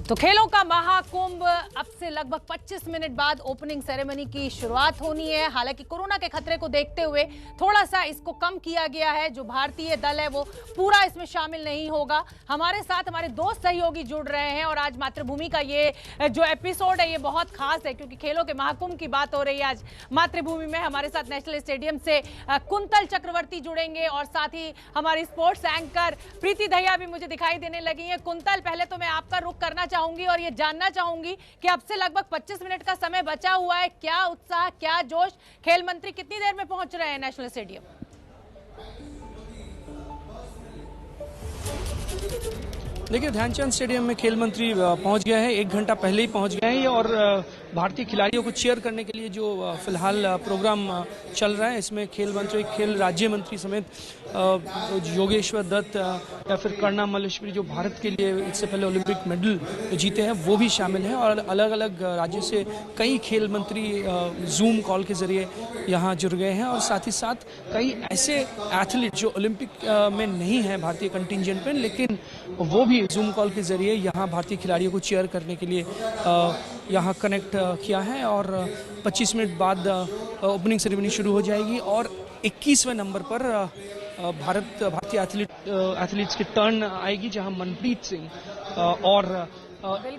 तो खेलों का महाकुंभ अब से लगभग 25 मिनट बाद ओपनिंग सेरेमनी की शुरुआत होनी है। हालांकि कोरोना के खतरे को देखते हुए थोड़ा सा इसको कम किया गया है। जो भारतीय दल है वो पूरा इसमें शामिल नहीं होगा। हमारे साथ हमारे दो सहयोगी जुड़ रहे हैं और आज मातृभूमि का ये जो एपिसोड है ये बहुत खास है, क्योंकि खेलों के महाकुंभ की बात हो रही है। आज मातृभूमि में हमारे साथ नेशनल स्टेडियम से कुंतल चक्रवर्ती जुड़ेंगे और साथ ही हमारी स्पोर्ट्स एंकर प्रीति दहिया भी मुझे दिखाई देने लगी है। कुंतल, पहले तो मैं आपका रुख करना चाहूंगी और ये जानना चाहूंगी कि अब से लगभग 25 मिनट का समय बचा हुआ है। क्या उत्साह, क्या जोश, खेल मंत्री कितनी देर में पहुंच रहे हैं नेशनल स्टेडियम? देखिए, ध्यानचंद स्टेडियम में खेल मंत्री पहुंच गया है, 1 घंटा पहले ही पहुंच गए हैं और भारतीय खिलाड़ियों को चीयर करने के लिए जो फिलहाल प्रोग्राम चल रहा है, इसमें खेल मंत्री, खेल राज्य मंत्री समेत योगेश्वर दत्त या फिर कर्णा मल्लेश्वरी, जो भारत के लिए इससे पहले ओलंपिक मेडल जीते हैं, वो भी शामिल हैं। और अलग अलग राज्यों से कई खेल मंत्री जूम कॉल के जरिए यहाँ जुड़ गए हैं और साथ ही साथ कई ऐसे एथलीट जो ओलंपिक में नहीं हैं भारतीय कंटिजेंट में, लेकिन वो भी जूम कॉल के जरिए यहाँ भारतीय खिलाड़ियों को चीयर करने के लिए यहाँ कनेक्ट किया है। और 25 मिनट बाद ओपनिंग सेरेमनी शुरू हो जाएगी और 21वें नंबर पर भारतीय एथलीट्स की टर्न आएगी, जहां मनप्रीत सिंह और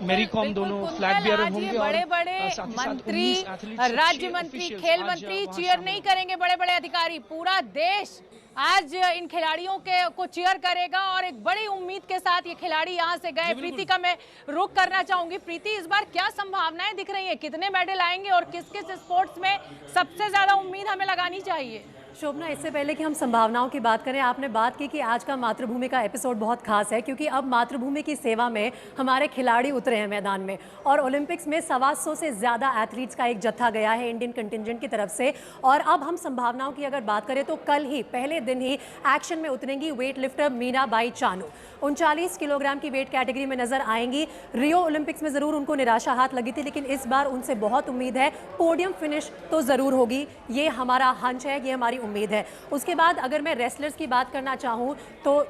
मैरी कॉम दोनों फ्लैग बेयरर होंगे। बड़े बड़े मंत्री, राज्य मंत्री, खेल मंत्री चीयर नहीं करेंगे, बड़े बड़े अधिकारी, पूरा देश आज इन खिलाड़ियों को चीयर करेगा और एक बड़ी उम्मीद के साथ ये खिलाड़ी यहाँ से गए। प्रीति का मैं रुख करना चाहूंगी। प्रीति, इस बार क्या संभावनाएं दिख रही है, कितने मेडल आएंगे और किस किस स्पोर्ट्स में सबसे ज्यादा उम्मीद हमें लगानी चाहिए? शोभना, इससे पहले कि हम संभावनाओं की बात करें, आपने बात की कि आज का मातृभूमि का एपिसोड बहुत खास है, क्योंकि अब मातृभूमि की सेवा में हमारे खिलाड़ी उतरे हैं मैदान में और ओलंपिक्स में 125 से ज़्यादा एथलीट्स का एक जत्था गया है इंडियन कंटिजेंट की तरफ से। और अब हम संभावनाओं की अगर बात करें तो कल ही पहले दिन ही एक्शन में उतरेंगी weight lifter Mirabai Chanu. 39 kilogram की वेट कैटेगरी में नजर आएंगी। रियो ओलंपिक्स में ज़रूर उनको निराशा हाथ लगी थी, लेकिन इस बार उनसे बहुत उम्मीद है, पोडियम फिनिश तो ज़रूर होगी, ये हमारा हंच है, ये हमारी उम्मीद है। उसके बाद अगर मैं रेसलर्स की बात करना चाहूँ तो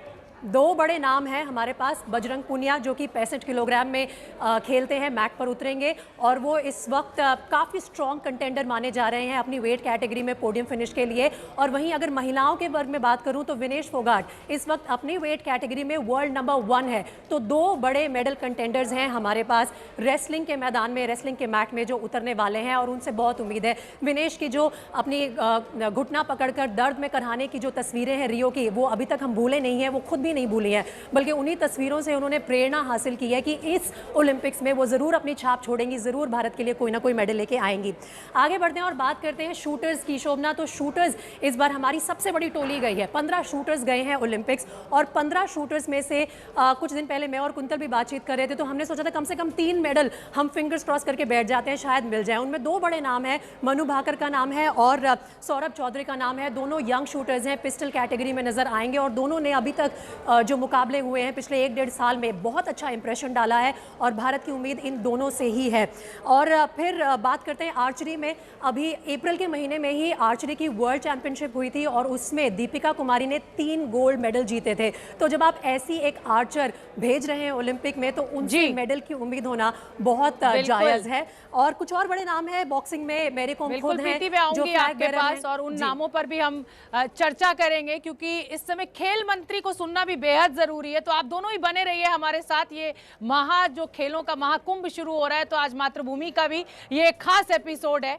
2 बड़े नाम हैं हमारे पास। बजरंग पुनिया, जो कि 65 किलोग्राम में खेलते हैं, मैट पर उतरेंगे और वो इस वक्त काफ़ी स्ट्रॉन्ग कंटेंडर माने जा रहे हैं अपनी वेट कैटेगरी में पोडियम फिनिश के लिए। और वहीं अगर महिलाओं के वर्ग में बात करूं तो विनेश फोगाट इस वक्त अपनी वेट कैटेगरी में वर्ल्ड नंबर 1 है। तो 2 बड़े मेडल कंटेंडर्स हैं हमारे पास रेसलिंग के मैदान में, रेसलिंग के मैट में जो उतरने वाले हैं और उनसे बहुत उम्मीद है। विनेश की जो अपनी घुटना पकड़कर दर्द में कराने की जो तस्वीरें हैं रियो की, वो अभी तक हम भूले नहीं हैं, वो खुद नहीं भूली है, बल्कि उन्हीं तस्वीरों से उन्होंने प्रेरणा हासिल की है कि इस ओलंपिक्स में वो जरूर अपनी छाप छोड़ेंगी, जरूर भारत के लिए कोई ना कोई मेडल लेके आएंगी। आगे बढ़ते हैं और बात करते हैं शूटर्स की। शोभना, तो शूटर्स इस बार हमारी सबसे बड़ी टोली गई है। 15 शूटर्स गए हैं ओलंपिक्स और 15 शूटर्स में से कुछ दिन पहले मैं और कुंतल भी बातचीत कर रहे थे, तो हमने सोचा था कम से कम 3 मेडल हम फिंगर्स क्रॉस करके बैठ जाते हैं, शायद मिल जाए। उनमें 2 बड़े नाम हैं, मनु भाकर का नाम है और सौरभ चौधरी का नाम है। दोनों यंग शूटर्स हैं, पिस्टल कैटेगरी में नजर आएंगे और दोनों ने अभी तक जो मुकाबले हुए हैं पिछले 1-1.5 साल में बहुत अच्छा इंप्रेशन डाला है और भारत की उम्मीद इन दोनों से ही है। और फिर बात करते हैं आर्चरी में। अभी अप्रैल के महीने में ही आर्चरी की वर्ल्ड चैंपियनशिप हुई थी और उसमें दीपिका कुमारी ने 3 गोल्ड मेडल जीते थे। तो जब आप ऐसी एक आर्चर भेज रहे हैं ओलंपिक में तो उनसे मेडल की उम्मीद होना बहुत जायज़ है। और कुछ और बड़े नाम है बॉक्सिंग में, मैरी कॉम खुद हैं जो आपके पास और उन नामों पर भी हम चर्चा करेंगे, क्योंकि इस समय खेल मंत्री को सुनना भी बेहद जरूरी है। तो आप दोनों ही बने रहिए हमारे साथ। ये जो खेलों का महाकुंभ शुरू हो रहा है, तो आज मातृभूमि का भी ये एक खास एपिसोड है।